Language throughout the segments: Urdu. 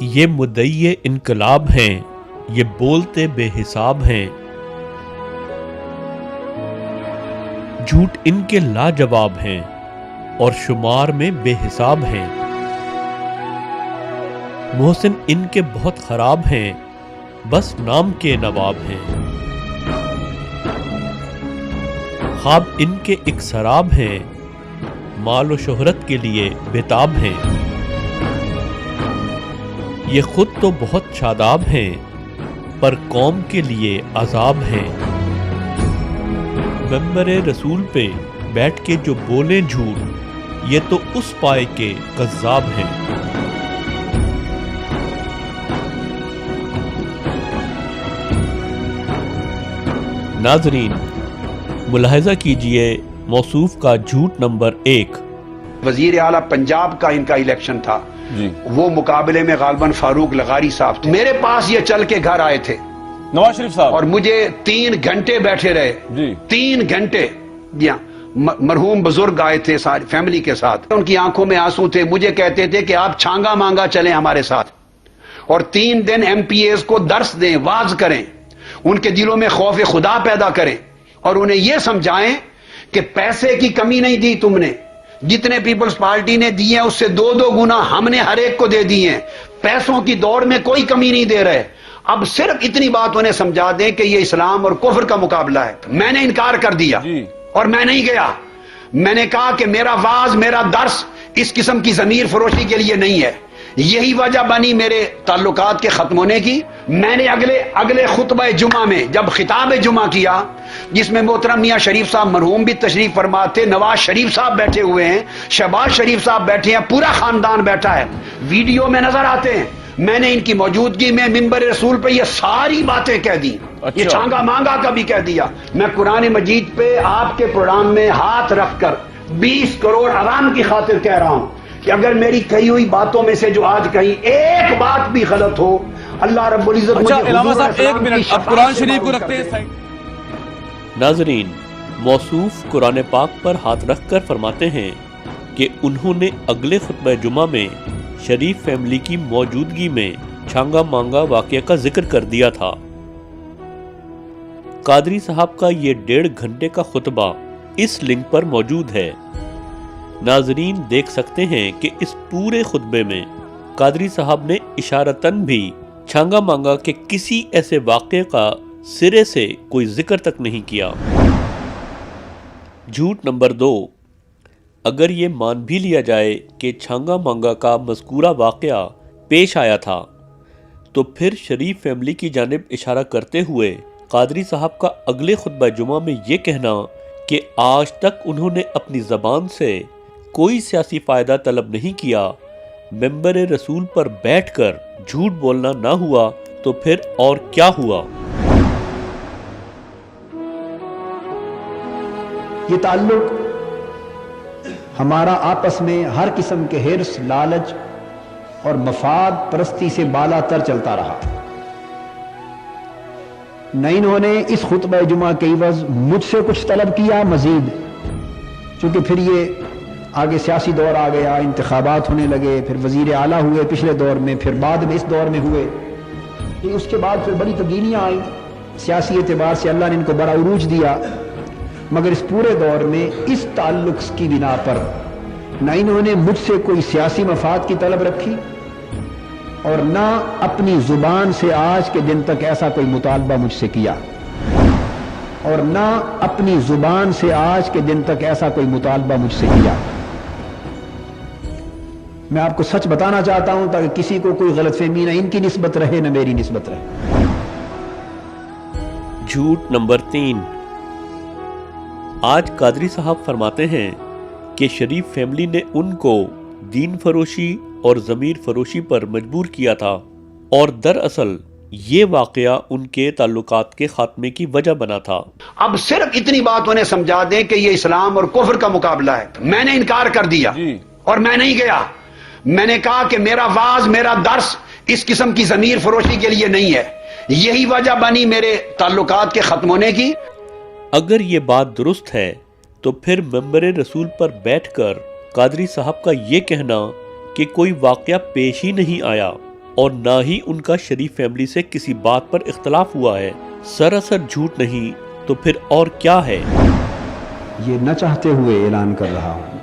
یہ مدعی انقلاب ہیں، یہ بولتے بے حساب ہیں، جھوٹ ان کے لاجواب ہیں اور شمار میں بے حساب ہیں۔ محسن ان کے بہت خراب ہیں، بس نام کے نواب ہیں۔ خواب ان کے ایک سراب ہیں، مال و شہرت کے لیے بےتاب ہیں۔ یہ خود تو بہت شاداب ہیں، پر قوم کے لیے عذاب ہیں۔ ممبر رسول پہ بیٹھ کے جو بولیں جھوٹ، یہ تو اس پائے کے کذاب ہیں۔ ناظرین، ملاحظہ کیجئے موصوف کا جھوٹ نمبر 1۔ وزیر اعلیٰ پنجاب کا ان کا الیکشن تھا جی، وہ مقابلے میں غالباً فاروق لغاری صاحب تھے۔ میرے پاس یہ چل کے گھر آئے تھے نواز شریف صاحب، اور مجھے 3 گھنٹے بیٹھے رہے۔ جی 3 گھنٹے مرحوم بزرگ آئے تھے ساری فیملی کے ساتھ، ان کی آنکھوں میں آنسو تھے۔ مجھے کہتے تھے کہ آپ چھانگا مانگا چلیں ہمارے ساتھ اور 3 دن ایم پی ایز کو درس دیں، واز کریں، ان کے دلوں میں خوف خدا پیدا کریں اور انہیں یہ سمجھائیں کہ پیسے کی کمی نہیں دی تم نے، جتنے پیپلز پارٹی نے دی ہیں اس سے 2 گنا ہم نے ہر ایک کو دے دی ہیں، پیسوں کی دوڑ میں کوئی کمی نہیں دے رہے۔ اب صرف اتنی بات انہیں سمجھا دیں کہ یہ اسلام اور کفر کا مقابلہ ہے۔ میں نے انکار کر دیا جی، اور میں نہیں گیا۔ میں نے کہا کہ میرا واز، میرا درس اس قسم کی ضمیر فروشی کے لیے نہیں ہے۔ یہی وجہ بنی میرے تعلقات کے ختم ہونے کی۔ میں نے اگلے خطبہ جمعہ میں جب خطاب جمعہ کیا، جس میں محترم میاں شریف صاحب مرحوم بھی تشریف فرما تھے، نواز شریف صاحب بیٹھے ہوئے ہیں، شہباز شریف صاحب بیٹھے ہیں، پورا خاندان بیٹھا ہے، ویڈیو میں نظر آتے ہیں۔ میں نے ان کی موجودگی میں ممبر رسول پہ یہ ساری باتیں کہہ دی، یہ چھانگا مانگا کا بھی کہہ دیا۔ میں قرآن مجید پہ آپ کے پروگرام میں ہاتھ رکھ کر 20 کروڑ عوام کی خاطر کہہ رہا ہوں کہ اگر میری کہی ہوئی باتوں میں سے جو آج کہیں ایک بات بھی غلط ہو، اللہ رب العزت اچھا مجھے علامہ حضور صاحب ایک اسلام کی منٹ، اب شفاعت قرآن سے شریف کو معروف رکھتے کر ہیں دیں۔ سائڈ۔ ناظرین، موصوف قرآن پاک پر ہاتھ رکھ کر فرماتے ہیں کہ انہوں نے اگلے خطبہ جمعہ میں شریف فیملی کی موجودگی میں چھانگا مانگا واقعہ کا ذکر کر دیا تھا۔ قادری صاحب کا یہ 1.5 گھنٹے کا خطبہ اس لنک پر موجود ہے۔ ناظرین دیکھ سکتے ہیں کہ اس پورے خطبے میں قادری صاحب نے اشارتاً بھی چھانگا مانگا کے کسی ایسے واقعے کا سرے سے کوئی ذکر تک نہیں کیا۔ جھوٹ نمبر 2، اگر یہ مان بھی لیا جائے کہ چھانگا مانگا کا مذکورہ واقعہ پیش آیا تھا، تو پھر شریف فیملی کی جانب اشارہ کرتے ہوئے قادری صاحب کا اگلے خطبہ جمعہ میں یہ کہنا کہ آج تک انہوں نے اپنی زبان سے کوئی سیاسی فائدہ طلب نہیں کیا، ممبر رسول پر بیٹھ کر جھوٹ بولنا نہ ہوا تو پھر اور کیا ہوا؟ یہ تعلق ہمارا آپس میں ہر قسم کے حرص، لالچ اور مفاد پرستی سے بالا تر چلتا رہا۔ نہ انہوں نے اس خطبہ جمعہ کے عوض مجھ سے کچھ طلب کیا مزید، چونکہ پھر یہ آگے سیاسی دور آ گیا، انتخابات ہونے لگے، پھر وزیر اعلیٰ ہوئے پچھلے دور میں، پھر بعد میں اس دور میں ہوئے، پھر اس کے بعد پھر بڑی تبدیلیاں آئیں سیاسی اعتبار سے، اللہ نے ان کو بڑا عروج دیا۔ مگر اس پورے دور میں اس تعلق کی بنا پر نہ انہوں نے مجھ سے کوئی سیاسی مفاد کی طلب رکھی اور نہ اپنی زبان سے آج کے دن تک ایسا کوئی مطالبہ مجھ سے کیا، اور نہ اپنی زبان سے آج کے دن تک ایسا کوئی مطالبہ مجھ سے کیا۔ میں آپ کو سچ بتانا چاہتا ہوں تاکہ کسی کو کوئی غلط فہمی نہ ان کی نسبت رہے نہ میری نسبت رہے۔ جھوٹ نمبر 3، آج قادری صاحب فرماتے ہیں کہ شریف فیملی نے ان کو دین فروشی اور ضمیر فروشی پر مجبور کیا تھا، اور دراصل یہ واقعہ ان کے تعلقات کے خاتمے کی وجہ بنا تھا۔ اب صرف اتنی بات انہیں سمجھا دیں کہ یہ اسلام اور کفر کا مقابلہ ہے۔ میں نے انکار کر دیا اور میں نہیں گیا۔ میں نے کہا کہ میرا واز، میرا درس اس قسم کی ضمیر فروشی کے لیے نہیں ہے۔ یہی وجہ بنی میرے تعلقات کے ختم ہونے کی۔ اگر یہ بات درست ہے تو پھر ممبر رسول پر بیٹھ کر قادری صاحب کا یہ کہنا کہ کوئی واقعہ پیش ہی نہیں آیا اور نہ ہی ان کا شریف فیملی سے کسی بات پر اختلاف ہوا ہے۔ سراسر جھوٹ نہیں تو پھر اور کیا ہے؟ یہ نہ چاہتے ہوئے اعلان کر رہا ہوں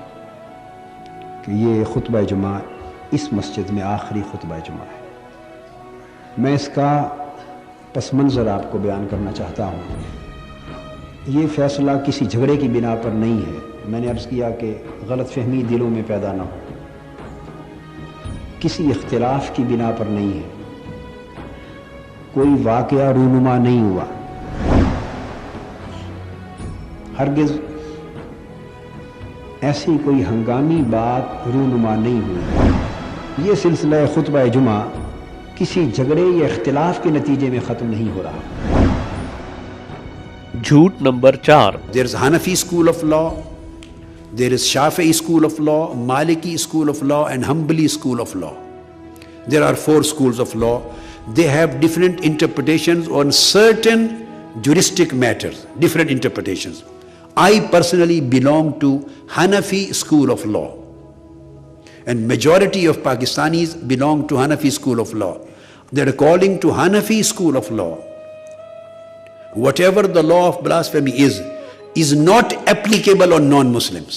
کہ یہ خطبہ جمعہ اس مسجد میں آخری خطبہ جمعہ ہے۔ میں اس کا پس منظر آپ کو بیان کرنا چاہتا ہوں۔ یہ فیصلہ کسی جھگڑے کی بنا پر نہیں ہے۔ میں نے عرض کیا کہ غلط فہمی دلوں میں پیدا نہ ہو، کسی اختلاف کی بنا پر نہیں ہے، کوئی واقعہ رونما نہیں ہوا، ہرگز ایسی کوئی ہنگامی بات رونما نہیں ہوئی۔ یہ سلسلہ خطبہ جمعہ کسی جھگڑے یا اختلاف کے نتیجے میں ختم نہیں ہو رہا۔ جھوٹ number 4۔ There is Hanafi school of law, there is Shafi'i school of law, Maliki school of law and Hanbali school of law. There are 4 schools of law. They have different interpretations on certain juristic matters, different interpretations. I personally belong to Hanafi school of law, and majority of Pakistanis belong to Hanafi school of law. That according to Hanafi school of law, whatever the law of blasphemy is not applicable on non-Muslims,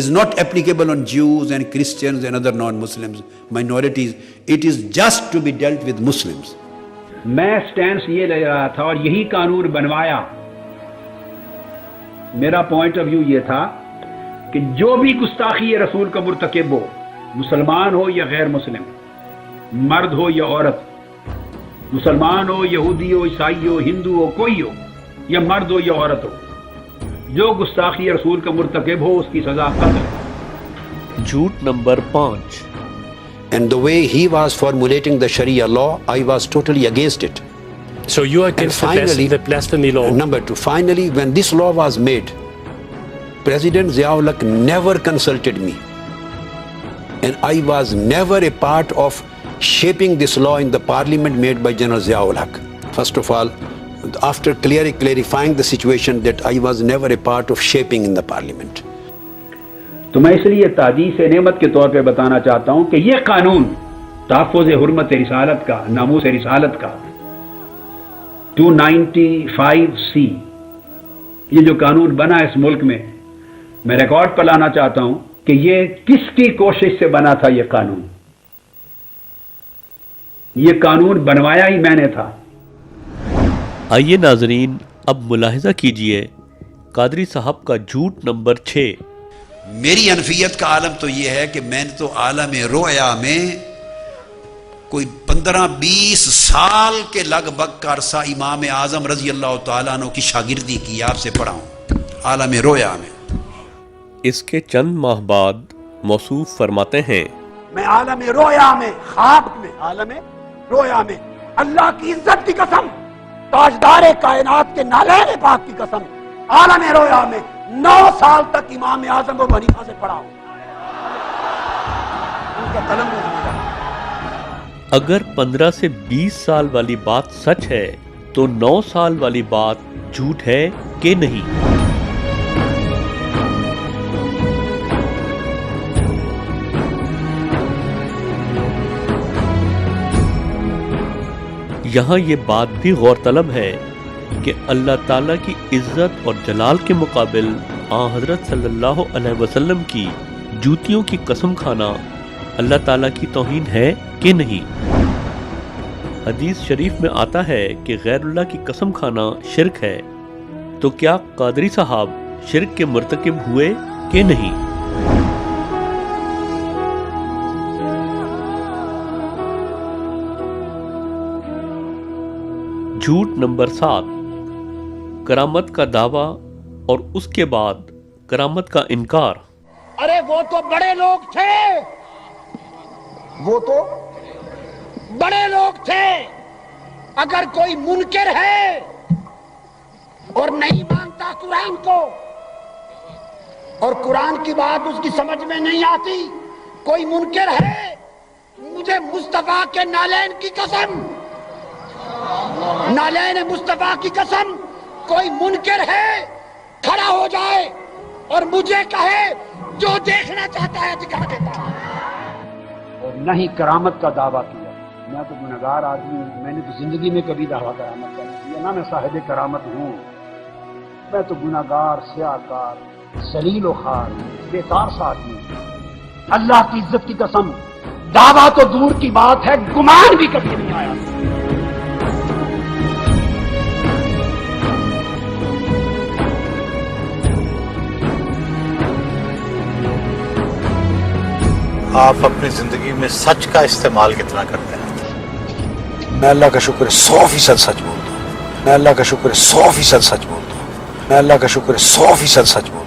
is not applicable on Jews and Christians and other non-Muslims, minorities. It is just to be dealt with Muslims. میں سٹینس یہ لے رہا تھا اور یہی قانون بنوایا۔ میرا پوائنٹ آف ویو یہ تھا کہ جو بھی گستاخی رسول کا مرتکب ہو، مسلمان ہو یا غیر مسلم، مرد ہو یا عورت، مسلمان ہو، یہودی ہو، عیسائی ہو، ہندو ہو، کوئی ہو، یا مرد ہو یا عورت ہو، جو گستاخی رسول کا مرتکب ہو اس کی سزا قتل ہے۔ جھوٹ number 5۔ And the way he was formulating the Sharia law, I was totally against it. So you are against the blasphemy law? Number 2, finally, when this law was made, President Ziaul Haq never consulted me. And I was never a part of shaping this law in the parliament made by General Ziaul Haq. First of all, after clarifying the situation, that I was never a part of shaping in the parliament. تو میں اس لیے تعزیز نعمت کے طور پہ بتانا چاہتا ہوں کہ یہ قانون تحفظ حرمت رسالت کا، ناموس رسالت کا 295C، یہ جو قانون بنا اس ملک میں ریکارڈ پر لانا چاہتا ہوں کہ یہ کس کی کوشش سے بنا تھا۔ یہ قانون بنوایا ہی میں نے تھا۔ آئیے ناظرین اب ملاحظہ کیجئے قادری صاحب کا جھوٹ نمبر 6۔ میری انفیت کا عالم تو یہ ہے کہ میں نے تو عالم رویا میں کوئی 15-20 سال کے لگ بھگ کا عرصہ امام اعظم رضی اللہ تعالیٰ عنہ کی شاگردی کی، آپ سے پڑھا ہوں عالم رویا میں۔ اس کے چند ماہ بعد موصوف فرماتے ہیں، میں عالم رویا میں، خواب میں، عالم رویا میں اللہ کی عزت کی قسم، تاجدار کائنات کے نالین پاک کی قسم، عالم رویا میں 9 سال تک امام اعظم ابو حنیفہ سے پڑھا ہوں، ان کا قلم میں ہوں۔ اگر 15 سے 20 سال والی بات سچ ہے تو 9 سال والی بات جھوٹ ہے کہ نہیں؟ یہاں یہ بات بھی غور طلب ہے کہ اللہ تعالیٰ کی عزت اور جلال کے مقابل آن حضرت صلی اللہ علیہ وسلم کی جوتیوں کی قسم کھانا اللہ تعالیٰ کی توہین ہے کہ نہیں؟ حدیث شریف میں آتا ہے کہ غیر اللہ کی قسم کھانا شرک ہے، تو کیا قادری صاحب شرک کے مرتکب ہوئے کہ نہیں؟ جھوٹ نمبر 7۔ کرامت کا دعویٰ اور اس کے بعد کرامت کا انکار۔ ارے وہ تو بڑے لوگ تھے، وہ تو بڑے لوگ تھے، اگر کوئی منکر ہے اور نہیں مانتا قرآن کو اور قرآن کی بات اس کی سمجھ میں نہیں آتی، کوئی منکر ہے، مجھے مصطفیٰ کے نالین کی قسم، نالین مصطفیٰ کی قسم، کوئی منکر ہے کھڑا ہو جائے اور مجھے کہے جو دیکھنا چاہتا ہے دکھا دیتا ہے۔ نہ ہی کرامت کا دعویٰ کیا. میں تو گنہگار آدمی ہوں, میں نے تو زندگی میں کبھی دعویٰ کرامت کا نہیں کیا, نہ میں صاحب کرامت ہوں. میں تو گنہگار, سیاہکار, ذلیل و خوار, بیکار سا آدمی ہوں. اللہ کی عزت کی قسم, دعویٰ تو دور کی بات ہے, گمان بھی کبھی نہیں آیا. آپ اپنی زندگی میں سچ کا استعمال کتنا کرتے ہیں؟ میں اللہ کا شکر ہے 100% سچ بولتا ہوں. میں اللہ کا شکر ہے 100% سچ بولتا ہوں. میں اللہ کا شکر ہے 100% سچ بولتا ہوں.